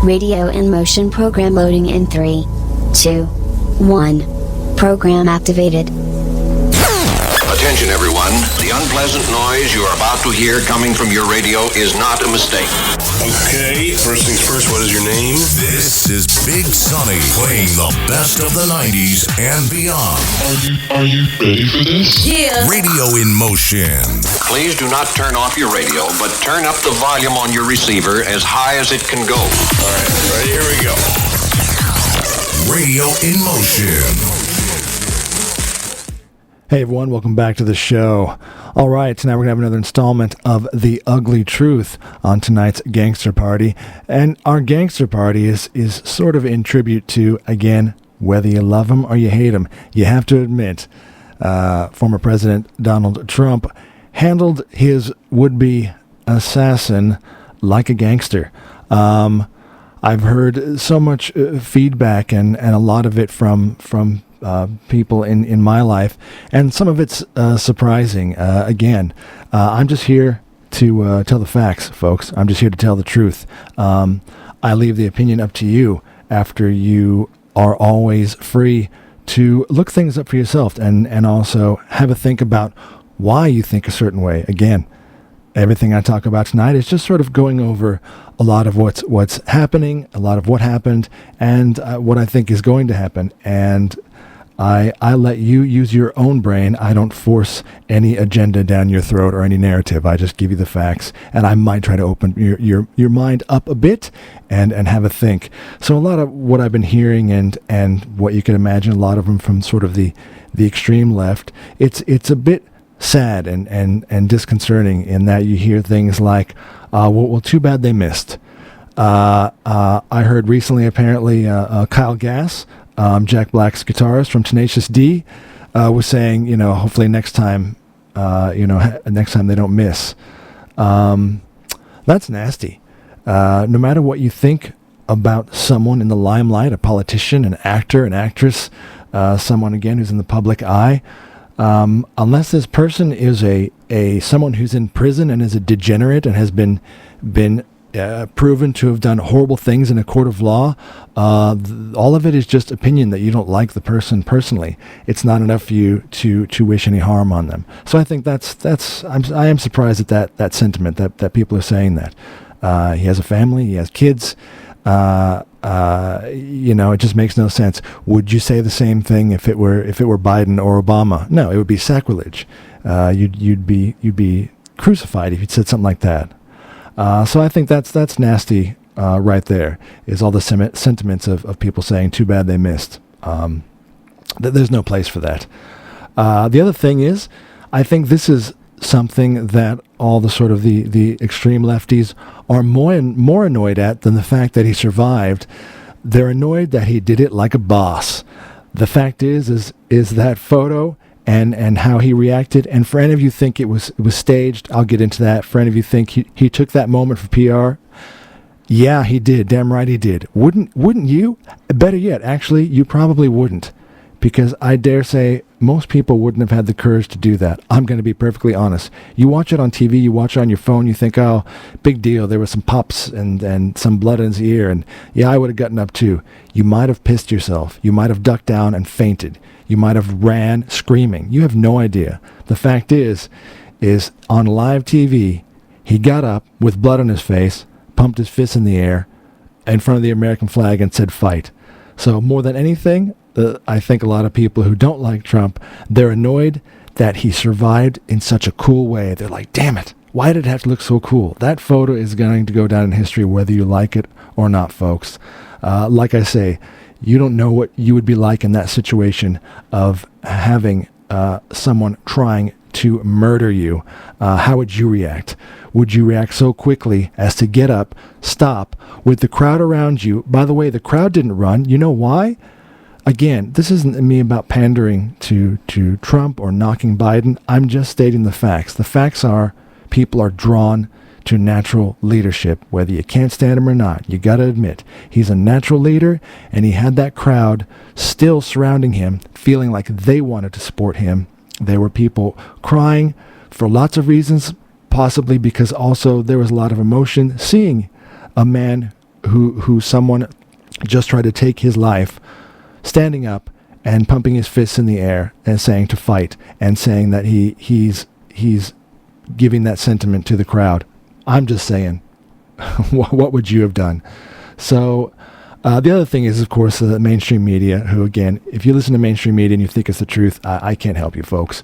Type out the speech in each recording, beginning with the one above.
Radio in motion. Program loading in 3, 2, 1. Program activated. Attention everyone, the unpleasant noise you are about to hear coming from your radio is not a mistake. Okay, first things first, what is your name? This is Big Sonny playing the best of the 90s and beyond. Are you ready for this? Yeah. Radio in motion. Please do not turn off your radio, but turn up the volume on your receiver as high as it can go. All right, ready? Here we go. Radio in motion. Hey everyone, welcome back to the show. All right, tonight we're going to have another installment of The Ugly Truth on tonight's Gangster Party. And our Gangster Party is sort of in tribute to, again, whether you love him or you hate him. You have to admit, former President Donald Trump handled his would-be assassin like a gangster. I've heard so much feedback and a lot of it from people in my life, and some of it's surprising. Again, I'm just here to tell the facts, folks. I'm just here to tell the truth. I leave the opinion up to you, after you are always free to look things up for yourself and also have a think about why you think a certain way. Again, everything I talk about tonight is just sort of going over a lot of what's happening, a lot of what happened, and what I think is going to happen. And I let you use your own brain. I don't force any agenda down your throat or any narrative. I just give you the facts, and I might try to open your mind up a bit and have a think. So a lot of what I've been hearing and what you can imagine, a lot of them from sort of the extreme left, it's a bit sad and disconcerting in that you hear things like, well, too bad they missed. I heard recently, apparently, Kyle Gass, Jack Black's guitarist from Tenacious D, was saying, hopefully next time they don't miss. That's nasty. No matter what you think about someone in the limelight, a politician, an actor, an actress, someone, again, who's in the public eye, unless this person is someone who's in prison and is a degenerate and has been proven to have done horrible things in a court of law, all of it is just opinion that you don't like the person personally. It's not enough for you to wish any harm on them. So I think I am surprised at that sentiment that people are saying that. He has a family, he has kids. It just makes no sense. Would you say the same thing if it were Biden or Obama? No, it would be sacrilege. You'd be crucified if you'd said something like that. So I think that's nasty right there, is all the sentiments of people saying, too bad they missed. There's no place for that. The other thing is, I think this is something that all the sort of the extreme lefties are more annoyed at than the fact that he survived. They're annoyed that he did it like a boss. The fact is that photo and how he reacted. And for any of you think it was staged, I'll get into that. For any of you think he took that moment for PR, yeah, he did. Damn right he did. Wouldn't you? Better yet, actually, you probably wouldn't, because I dare say most people wouldn't have had the courage to do that. I'm going to be perfectly honest. You watch it on TV, you watch it on your phone, you think, oh, big deal. There were some pops and some blood in his ear, and yeah, I would have gotten up too. You might have pissed yourself. You might have ducked down and fainted. You might have ran screaming. You have no idea. The fact is on live TV, he got up with blood on his face, pumped his fist in the air in front of the American flag and said, fight. So more than anything, I think a lot of people who don't like Trump, they're annoyed that he survived in such a cool way. They're like, damn it, why did it have to look so cool? That photo is going to go down in history whether you like it or not, folks. Like I say, you don't know what you would be like in that situation of having someone trying to murder you. How would you react? Would you react so quickly as to get up, stop, with the crowd around you? By the way, the crowd didn't run. You know why? Again, this isn't me about pandering to Trump or knocking Biden. I'm just stating the facts. The facts are people are drawn to natural leadership, whether you can't stand him or not. You got to admit, he's a natural leader, and he had that crowd still surrounding him, feeling like they wanted to support him. There were people crying for lots of reasons, possibly because also there was a lot of emotion seeing a man who someone just tried to take his life, standing up and pumping his fists in the air and saying to fight, and saying that he's giving that sentiment to the crowd. I'm just saying, what would you have done? So the other thing is, of course, the mainstream media, who, again, if you listen to mainstream media and you think it's the truth, I can't help you, folks.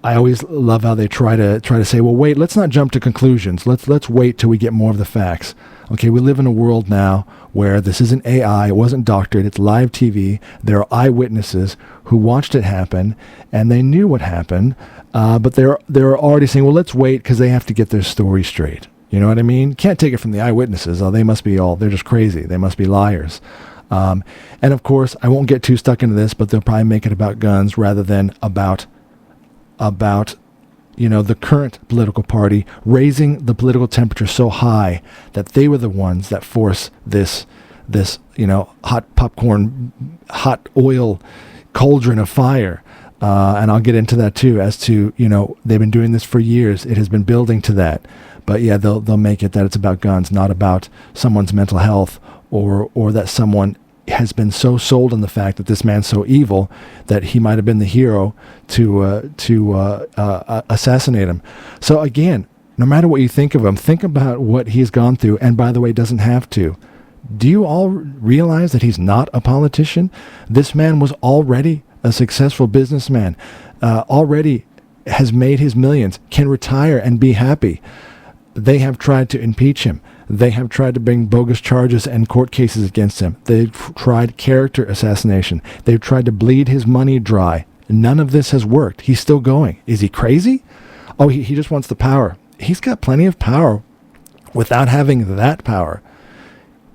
I always love how they try to say, well, wait, let's not jump to conclusions. Let's wait till we get more of the facts. Okay, we live in a world now where this isn't AI, it wasn't doctored, it's live TV. There are eyewitnesses who watched it happen, and they knew what happened, but they're already saying, well, let's wait because they have to get their story straight. You know what I mean? Can't take it from the eyewitnesses. Oh, they must be they're just crazy. They must be liars. And of course, I won't get too stuck into this, but they'll probably make it about guns rather than about the current political party raising the political temperature so high that they were the ones that force this hot popcorn, hot oil cauldron of fire. And I'll get into that too, as to, they've been doing this for years. It has been building to that. But yeah, they'll make it that it's about guns, not about someone's mental health, or that someone has been so sold on the fact that this man's so evil that he might have been the hero to assassinate him. So again, no matter what you think of him, think about what he's gone through. And by the way, doesn't have to. Do you all realize that he's not a politician? This man was already a successful businessman, already has made his millions, can retire and be happy. They have tried to impeach him. They have tried to bring bogus charges and court cases against him. They've tried character assassination. They've tried to bleed his money dry. None of this has worked. He's still going. Is he crazy? Oh, he just wants the power. He's got plenty of power without having that power.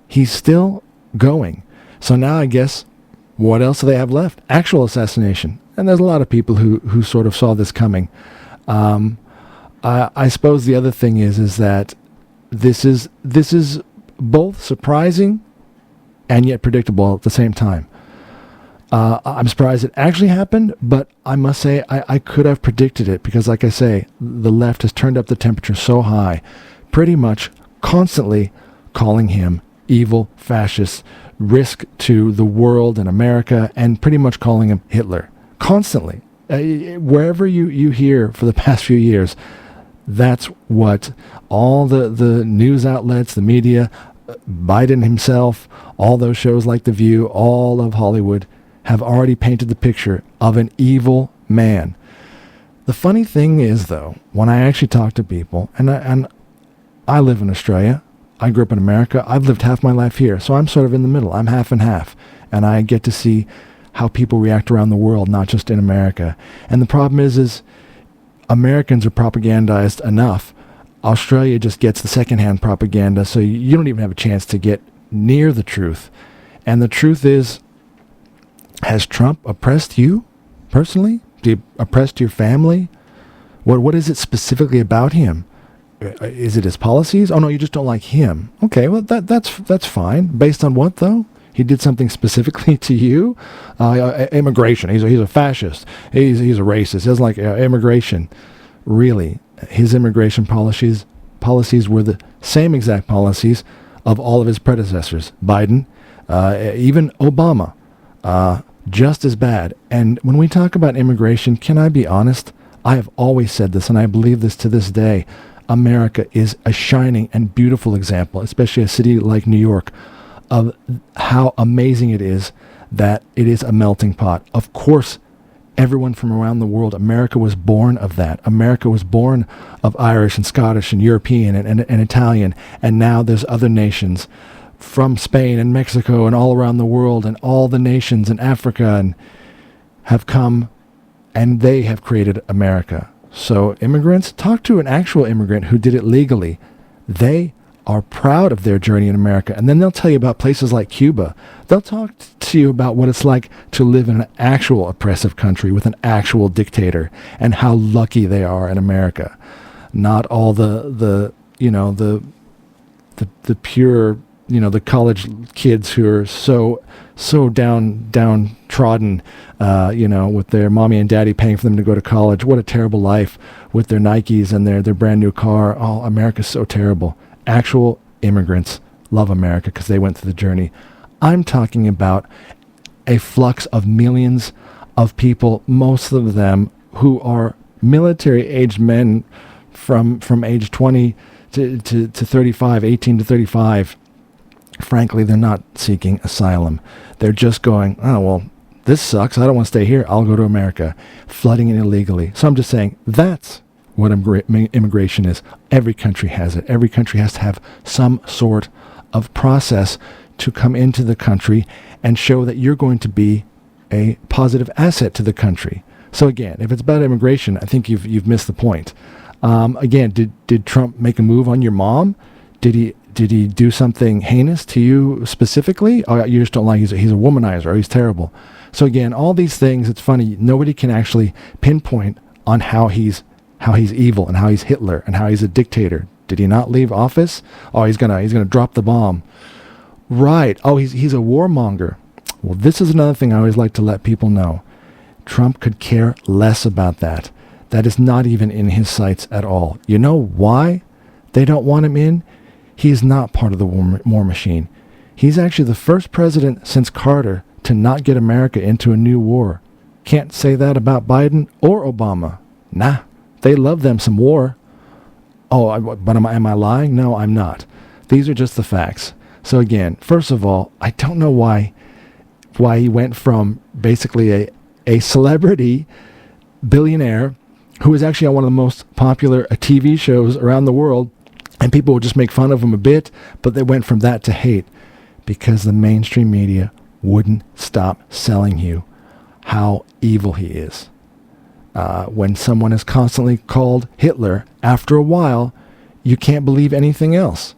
He's still going. So now I guess, what else do they have left? Actual assassination. And there's a lot of people who sort of saw this coming. I suppose the other thing is that this is both surprising and yet predictable at the same time. I'm surprised it actually happened, but I must say I could have predicted it, because, like I say, the left has turned up the temperature so high, pretty much constantly calling him evil, fascist, risk to the world and America, and pretty much calling him Hitler. Constantly. Wherever you hear for the past few years, that's what all the news outlets, the media, Biden himself, all those shows like The View, all of Hollywood have already painted the picture of an evil man. The funny thing is, though, when I actually talk to people, and I live in Australia, I grew up in America, I've lived half my life here, so I'm sort of in the middle. I'm half and half, and I get to see how people react around the world, not just in America. And the problem is Americans are propagandized enough. Australia just gets the secondhand propaganda, so you don't even have a chance to get near the truth. And the truth is, has Trump oppressed you personally? Did he oppress your family? What is it specifically about him? Is it his policies? Oh no, you just don't like him. Okay, well that's fine. Based on what though? He did something specifically to you? Immigration. He's a fascist. He's a racist. He doesn't like immigration. Really, his immigration policies were the same exact policies of all of his predecessors. Biden, even Obama, just as bad. And when we talk about immigration, can I be honest? I have always said this, and I believe this to this day. America is a shining and beautiful example, especially a city like New York, of how amazing it is that it is a melting pot. Of course, everyone from around the world, America was born of that. America was born of Irish and Scottish and European and Italian, and now there's other nations from Spain and Mexico and all around the world, and all the nations in Africa and have come, and they have created America. So immigrants, talk to an actual immigrant who did it legally. They are proud of their journey in America. And then they'll tell you about places like Cuba. They'll talk to you about what it's like to live in an actual oppressive country with an actual dictator, and how lucky they are in America. Not all the pure, the college kids who are so downtrodden, with their mommy and daddy paying for them to go to college. What a terrible life with their Nikes and their brand new car. Oh, America's so terrible. Actual immigrants love America because they went through the journey. I'm talking about a flux of millions of people, most of them who are military-aged men from age 20 to 35, 18 to 35. Frankly, they're not seeking asylum. They're just going, oh, well, this sucks. I don't want to stay here. I'll go to America. Flooding in illegally. So I'm just saying that's what immigration is. Every country has it. Every country has to have some sort of process to come into the country and show that you're going to be a positive asset to the country. So again, if it's about immigration, I think you've missed the point. Again, did Trump make a move on your mom? Did he do something heinous to you specifically? Or you just don't like he's a womanizer or he's terrible? So again, all these things, it's funny, nobody can actually pinpoint on how he's evil and how he's Hitler and how he's a dictator. Did he not leave office? Oh, he's gonna drop the bomb. Right. Oh, he's a warmonger. Well, this is another thing I always like to let people know. Trump could care less about that. That is not even in his sights at all. You know why they don't want him in? He's not part of the war machine. He's actually the first president since Carter to not get America into a new war. Can't say that about Biden or Obama. Nah, they love them some war. Oh, but am I lying? No, I'm not. These are just the facts. So again, first of all, I don't know why he went from basically a celebrity billionaire who was actually on one of the most popular TV shows around the world, and people would just make fun of him a bit, but they went from that to hate because the mainstream media wouldn't stop selling you how evil he is. When someone is constantly called Hitler, after a while, you can't believe anything else.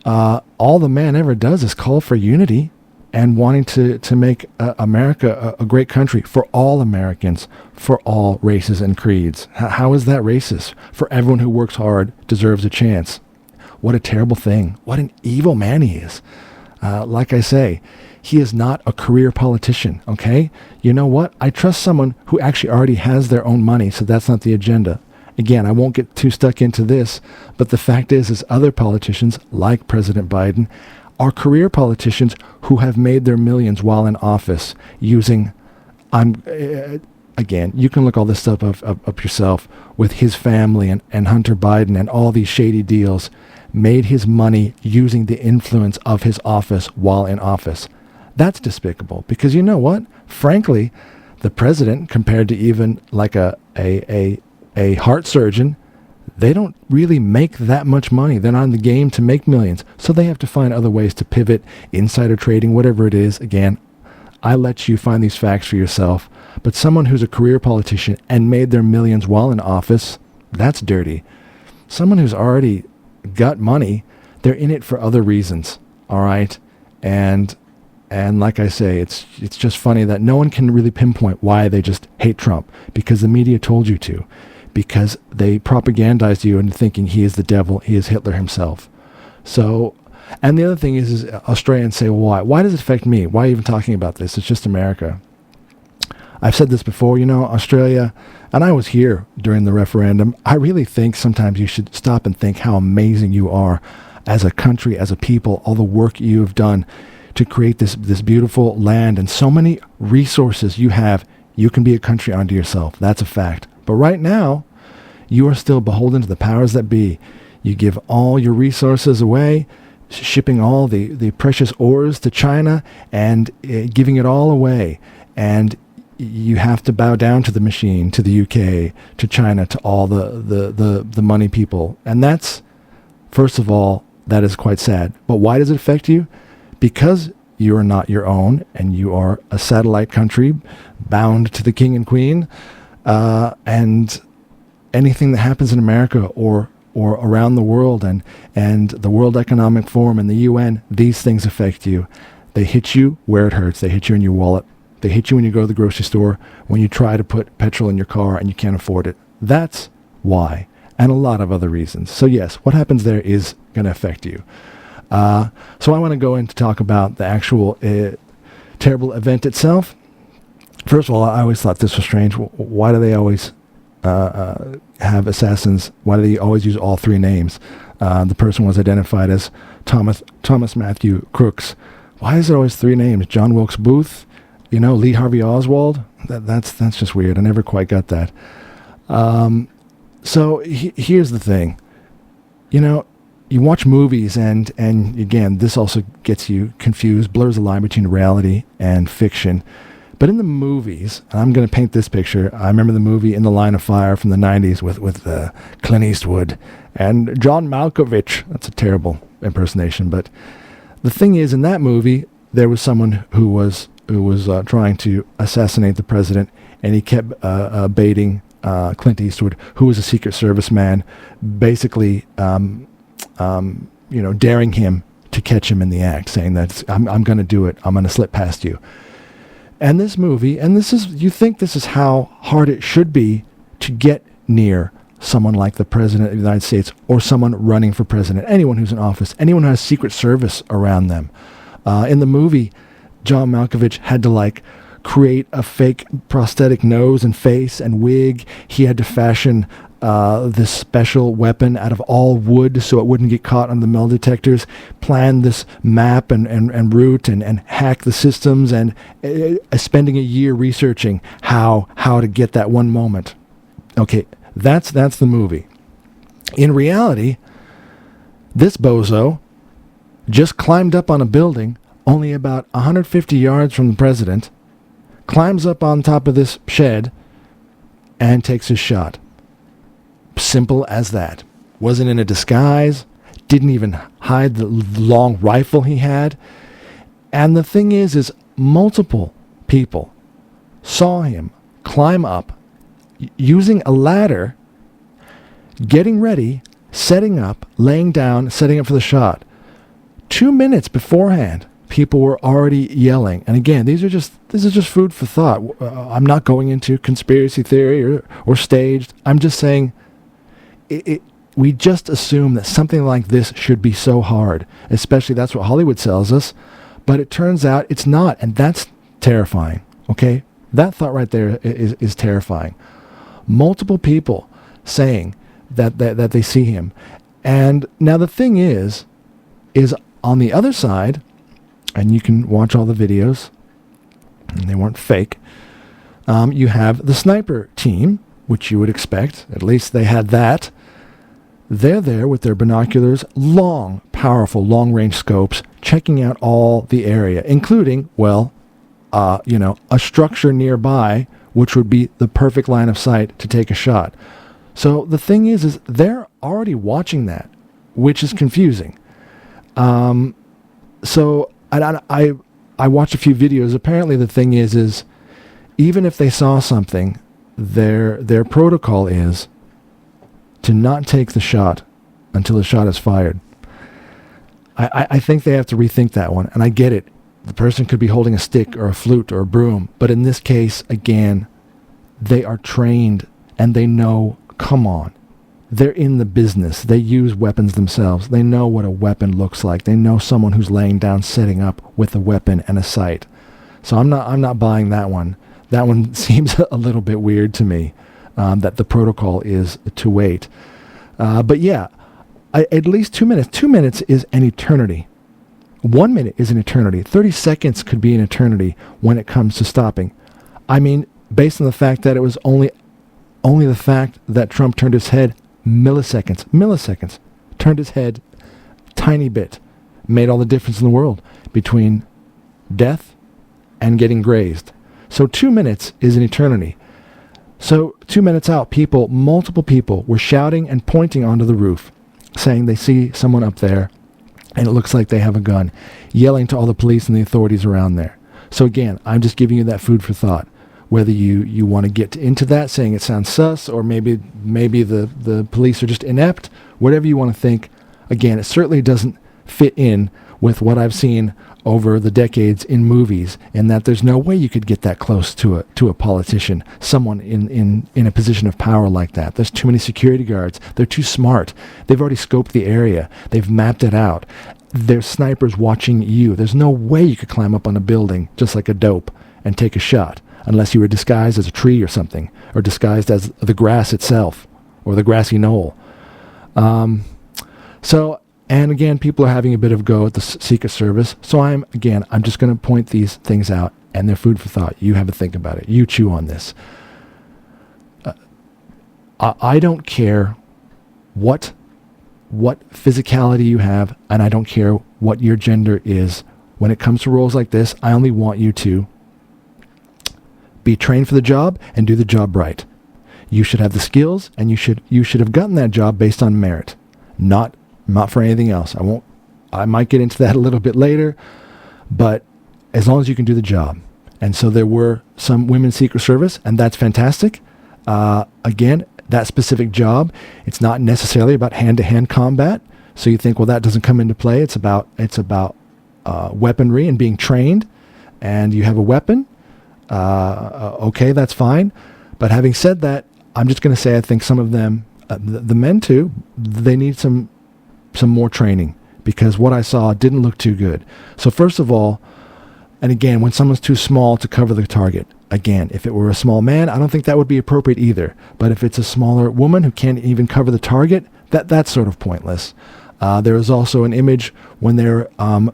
All the man ever does is call for unity and wanting to make America a great country for all Americans, for all races and creeds. How is that racist? For everyone who works hard deserves a chance. What a terrible thing. What an evil man he is. Like I say, he is not a career politician, okay? You know what? I trust someone who actually already has their own money, so that's not the agenda. Again, I won't get too stuck into this, but the fact is other politicians, like President Biden, are career politicians who have made their millions while in office using, again, you can look all this stuff up yourself, with his family and Hunter Biden and all these shady deals, made his money using the influence of his office while in office. That's despicable, because you know what? Frankly, the president, compared to even like a heart surgeon, they don't really make that much money. They're not in the game to make millions. So they have to find other ways to pivot, insider trading, whatever it is. Again, I let you find these facts for yourself. But someone who's a career politician and made their millions while in office, that's dirty. Someone who's already got money, they're in it for other reasons. All right? And like I say, it's just funny that no one can really pinpoint why they just hate Trump, because the media told you to. Because they propagandized you into thinking he is the devil, he is Hitler himself. So, and the other thing is Australians say, well, why does it affect me? Why are you even talking about this? It's just America. I've said this before, Australia, and I was here during the referendum. I really think sometimes you should stop and think how amazing you are as a country, as a people, all the work you have done to create this beautiful land and so many resources you have. You can be a country unto yourself. That's a fact. But right now, you are still beholden to the powers that be. You give all your resources away, shipping all the precious ores to China and giving it all away. And you have to bow down to the machine, to the UK, to China, to all the money people. And that's, first of all, that is quite sad. But why does it affect you? Because you are not your own, and you are a satellite country bound to the king and queen. And anything that happens in America or around the world and the World Economic Forum and the UN, these things affect you. They hit you where it hurts. They hit you in your wallet. They hit you when you go to the grocery store, when you try to put petrol in your car and you can't afford it. That's why, and a lot of other reasons. So yes, what happens there is going to affect you. So I want to go in to talk about the actual terrible event itself. First of all, I always thought this was strange. Why do they always have assassins? Why do they always use all three names? The person was identified as Thomas Matthew Crooks. Why is it always three names? John Wilkes Booth, Lee Harvey Oswald. That's just weird. I never quite got that. So here's the thing. You watch movies and again, this also gets you confused, blurs the line between reality and fiction. But in the movies, and I'm going to paint this picture. I remember the movie In the Line of Fire from the 90s with Clint Eastwood and John Malkovich. That's a terrible impersonation. But the thing is, in that movie, there was someone who was trying to assassinate the president, and he kept baiting Clint Eastwood, who was a Secret Service man, basically daring him to catch him in the act, saying that I'm going to do it. I'm going to slip past you. And this movie, you think this is how hard it should be to get near someone like the President of the United States or someone running for president, anyone who's in office, anyone who has Secret Service around them. In the movie, John Malkovich had to create a fake prosthetic nose and face and wig. He had to fashion this special weapon out of all wood so it wouldn't get caught on the metal detectors, plan this map and route and hack the systems, and spending a year researching how to get that one moment. Okay, that's the movie. In reality, this bozo just climbed up on a building only about 150 yards from the president, climbs up on top of this shed, and takes his shot. Simple as that. Wasn't in a disguise, didn't even hide the long rifle he had. And the thing is multiple people saw him climb up using a ladder, getting ready, setting up, laying down, setting up for the shot. 2 minutes beforehand, people were already yelling. And again, this is just food for thought. I'm not going into conspiracy theory or staged. I'm just saying we just assume that something like this should be so hard. Especially that's what Hollywood sells us. But it turns out it's not. And that's terrifying. Okay? That thought right there is terrifying. Multiple people saying that they see him. And now the thing is on the other side, and you can watch all the videos, and they weren't fake, you have the sniper team, which you would expect. At least they had that. They're there with their binoculars, long, powerful, long-range scopes, checking out all the area, including, a structure nearby, which would be the perfect line of sight to take a shot. So the thing is they're already watching that, which is confusing. So I watched a few videos. Apparently the thing is even if they saw something, their protocol is to not take the shot until the shot is fired. I think they have to rethink that one, and I get it. The person could be holding a stick or a flute or a broom, but in this case, again, they are trained and they know, come on, they're in the business. They use weapons themselves. They know what a weapon looks like. They know someone who's laying down, setting up with a weapon and a sight. So I'm not buying that one. That one seems a little bit weird to me, that the protocol is to wait. But yeah, at least 2 minutes. 2 minutes is an eternity. 1 minute is an eternity. 30 seconds could be an eternity when it comes to stopping. I mean, based on the fact that it was only the fact that Trump turned his head milliseconds, turned his head tiny bit, made all the difference in the world between death and getting grazed. So 2 minutes is an eternity. So 2 minutes out, multiple people were shouting and pointing onto the roof, saying they see someone up there and it looks like they have a gun, yelling to all the police and the authorities around there. So again, I'm just giving you that food for thought. Whether you want to get into that, saying it sounds sus, or maybe the police are just inept, whatever you want to think. Again, it certainly doesn't fit in with what I've seen over the decades in movies, and that there's no way you could get that close to a politician, someone in a position of power like that. There's too many security guards. They're too smart. They've already scoped the area. They've mapped it out. There's snipers watching you. There's no way you could climb up on a building just like a dope and take a shot, unless you were disguised as a tree or something, or disguised as the grass itself, or the grassy knoll. So And again, people are having a bit of a go at the Secret Service. So I'm just going to point these things out, and they're food for thought. You have a think about it. You chew on this. I don't care what physicality you have, and I don't care what your gender is. When it comes to roles like this, I only want you to be trained for the job and do the job right. You should have the skills, and you should have gotten that job based on merit, not for anything else. I might get into that a little bit later, but as long as you can do the job. And so there were some women Secret Service, and that's fantastic. Again, that specific job, it's not necessarily about hand-to-hand combat. So you think, well, that doesn't come into play. It's about weaponry and being trained, and you have a weapon. Okay, that's fine. But having said that, I'm just going to say I think some of them, the men too, they need some more training, because what I saw didn't look too good. So first of all, and again, when someone's too small to cover the target, again, if it were a small man, I don't think that would be appropriate either. But if it's a smaller woman who can't even cover the target, that's sort of pointless. There was also an image when they're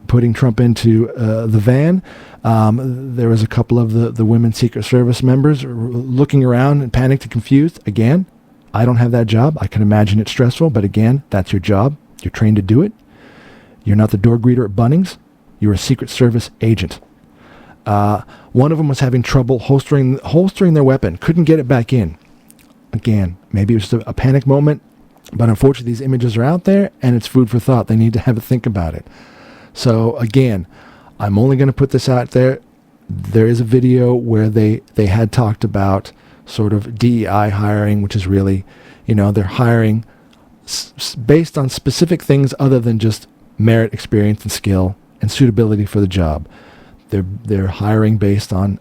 putting Trump into the van. There was a couple of the women Secret Service members looking around and panicked and confused. Again, I don't have that job. I can imagine it's stressful, but again, that's your job. You're trained to do it. You're not the door greeter at Bunnings. You're a Secret Service agent. One of them was having trouble holstering their weapon. Couldn't get it back in. Again, maybe it was just a panic moment, but unfortunately these images are out there, and it's food for thought. They need to have a think about it. So again, I'm only going to put this out there. There is a video where they had talked about sort of DEI hiring, which is really, they're hiring based on specific things other than just merit, experience, and skill and suitability for the job. They're hiring based on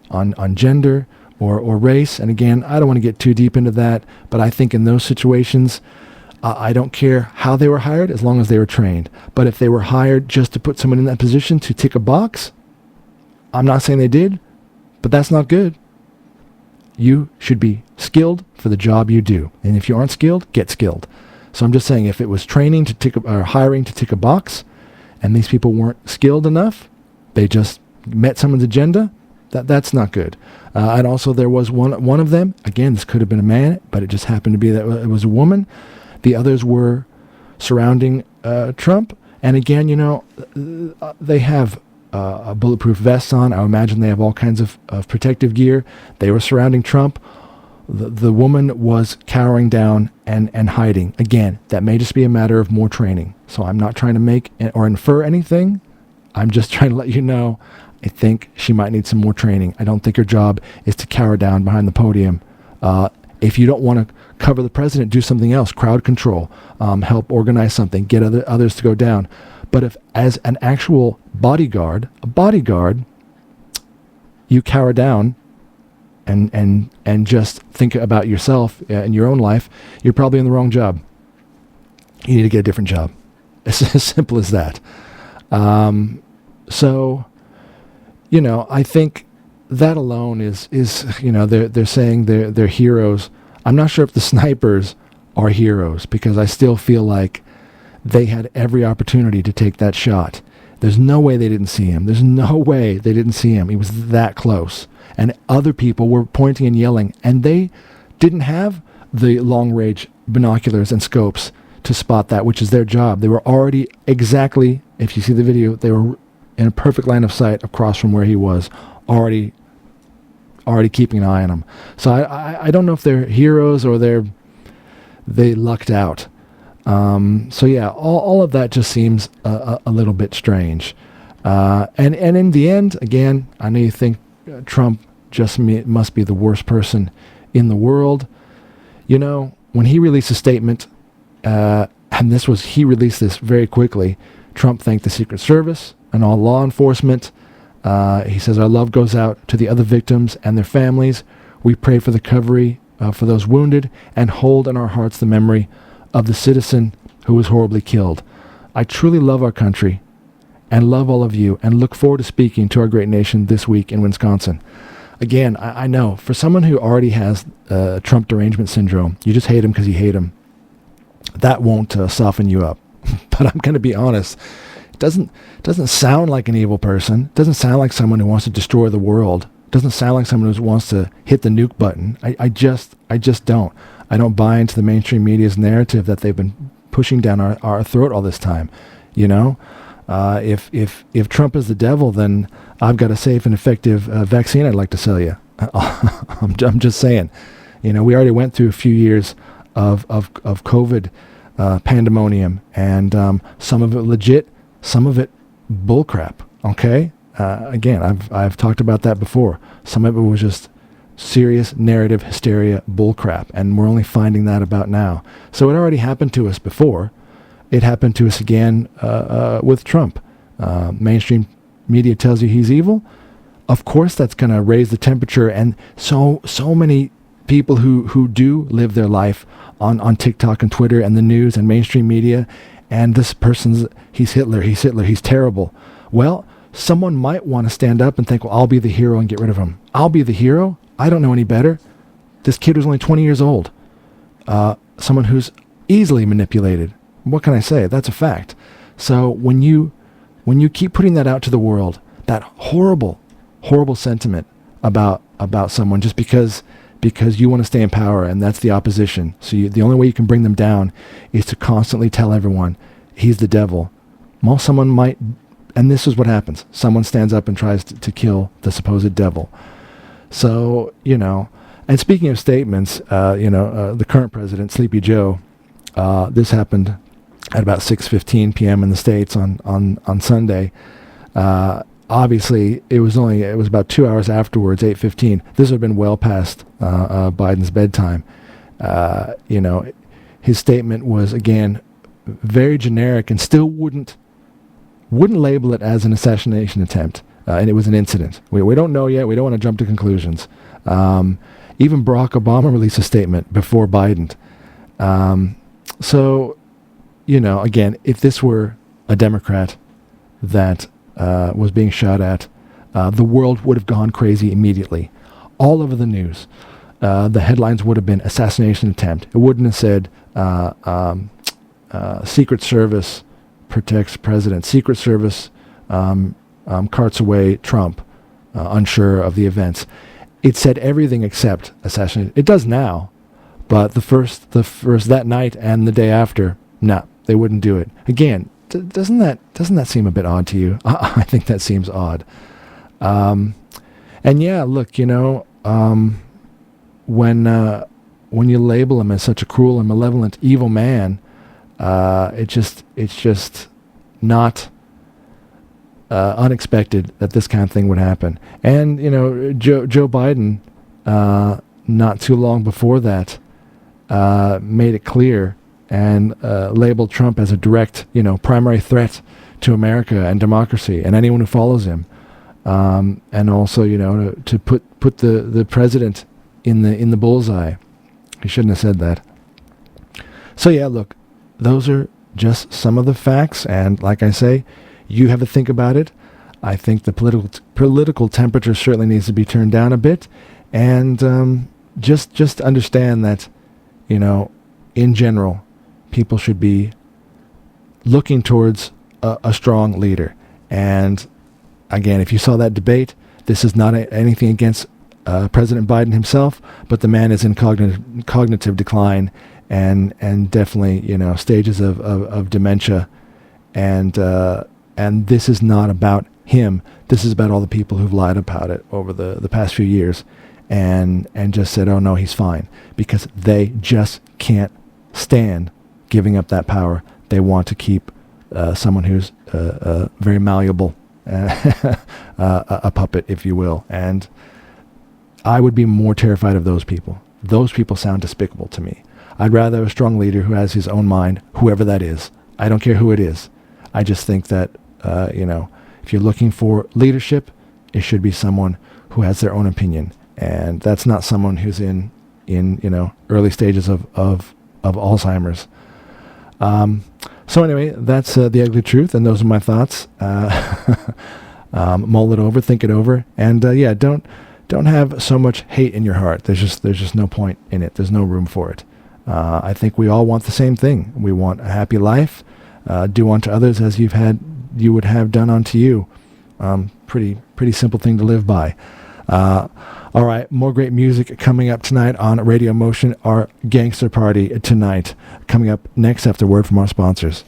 gender or race. And again, I don't want to get too deep into that, but I think in those situations, I don't care how they were hired as long as they were trained. But if they were hired just to put someone in that position to tick a box, I'm not saying they did, but that's not good. You should be skilled for the job you do. And if you aren't skilled, get skilled. So I'm just saying, if it was training to tick or hiring to tick a box, and these people weren't skilled enough, they just met someone's agenda, that's not good. And also there was one of them, again, this could have been a man, but it just happened to be that it was a woman. The others were surrounding Trump. And again, they have bulletproof vests on. I imagine they have all kinds of protective gear. They were surrounding Trump. The woman was cowering down and hiding. Again, that may just be a matter of more training. So I'm not trying to make or infer anything. I'm just trying to let you know, I think she might need some more training. I don't think her job is to cower down behind the podium. If you don't want to cover the president, do something else. Crowd control. Help organize something. Get others to go down. But if, as an actual bodyguard, you cower down and just think about yourself and your own life, you're probably in the wrong job. You need to get a different job. It's as simple as that. So, I think that alone is they're saying they're heroes. I'm not sure if the snipers are heroes, because I still feel like they had every opportunity to take that shot. There's no way they didn't see him. There's no way they didn't see him. He was that close. And other people were pointing and yelling, and they didn't have the long-range binoculars and scopes to spot that, which is their job. They were already exactly, if you see the video, they were in a perfect line of sight across from where he was, already keeping an eye on him. So I don't know if they're heroes or they lucked out. So yeah, all of that just seems a little bit strange. And in the end, again, I know you think Trump just must be the worst person in the world. When he released a statement, and he released this very quickly, Trump thanked the Secret Service and all law enforcement. He says, our love goes out to the other victims and their families. We pray for the recovery for those wounded and hold in our hearts the memory of the citizen who was horribly killed. I truly love our country and love all of you, and look forward to speaking to our great nation this week in Wisconsin. Again, I know, for someone who already has Trump derangement syndrome, you just hate him because you hate him. That won't soften you up. but I'm going to be honest. It doesn't sound like an evil person. It doesn't sound like someone who wants to destroy the world. It doesn't sound like someone who wants to hit the nuke button. I just don't. I don't buy into the mainstream media's narrative that they've been pushing down our throat all this time. You know, if Trump is the devil, then I've got a safe and effective vaccine I'd like to sell you. I'm just saying. You know, we already went through a few years of COVID pandemonium, and some of it legit, some of it bullcrap. Okay, again, I've talked about that before. Some of it was just serious narrative hysteria bullcrap, and we're only finding that about now. So it already happened to us before. It happened to us again with Trump. Mainstream media tells you he's evil. Of course, that's going to raise the temperature, and so many people who do live their life on TikTok and Twitter and the news and mainstream media, and this person's, he's Hitler, he's terrible. Well, someone might want to stand up and think, well, I'll be the hero and get rid of him. I'll be the hero? I don't know any better. This kid was only 20 years old. Someone who's easily manipulated. What can I say? That's a fact. So when you keep putting that out to the world, that horrible sentiment about someone just because you want to stay in power, and that's the opposition. So the only way you can bring them down is to constantly tell everyone he's the devil. Well, someone might, and this is what happens. Someone stands up and tries to kill the supposed devil. So, you know, and speaking of statements, the current president, Sleepy Joe, this happened at about 6:15 p.m. in the States on Sunday. Obviously, it was about 2 hours afterwards, 8:15. This would have been well past Biden's bedtime. His statement was, again, very generic and still wouldn't label it as an assassination attempt. And it was an incident. We don't know yet. We don't want to jump to conclusions. Even Barack Obama released a statement before Biden. So, again, if this were a Democrat that was being shot at, the world would have gone crazy immediately. All over the news. The headlines would have been assassination attempt. It wouldn't have said Secret Service protects president. Secret Service carts away Trump, unsure of the events. It said everything except assassination. It does now, but the first that night and the day after, no, they wouldn't do it. Again, doesn't that seem a bit odd to you? I think that seems odd. And yeah, look, when you label him as such a cruel and malevolent evil man, it's just not unexpected that this kind of thing would happen. And Joe Biden, not too long before that, made it clear and labeled Trump as a direct, primary threat to America and democracy and anyone who follows him. And also, to put the president in the bullseye. He shouldn't have said that. So yeah, look, those are just some of the facts, and like I say, you have to think about it. I think the political temperature certainly needs to be turned down a bit, and just understand that, in general, people should be looking towards a strong leader. And again, if you saw that debate, this is not anything against President Biden himself, but the man is in cognitive decline, and definitely stages of dementia, and this is not about him. This is about all the people who've lied about it over the past few years, and just said, oh no, he's fine, because they just can't stand giving up that power. They want to keep someone who's very malleable, a puppet, if you will. And I would be more terrified of those people. Those people sound despicable to me. I'd rather have a strong leader who has his own mind, whoever that is. I don't care who it is. I just think that, if you're looking for leadership, it should be someone who has their own opinion. And that's not someone who's in early stages of Alzheimer's. So anyway, that's the ugly truth, and those are my thoughts. Mull it over, think it over, and don't have so much hate in your heart. There's just no point in it. There's no room for it. I think we all want the same thing. We want a happy life. Do unto others as you would have done unto you. Pretty simple thing to live by. All right, more great music coming up tonight on Radio Motion, our Gangster Party tonight. Coming up next after word from our sponsors.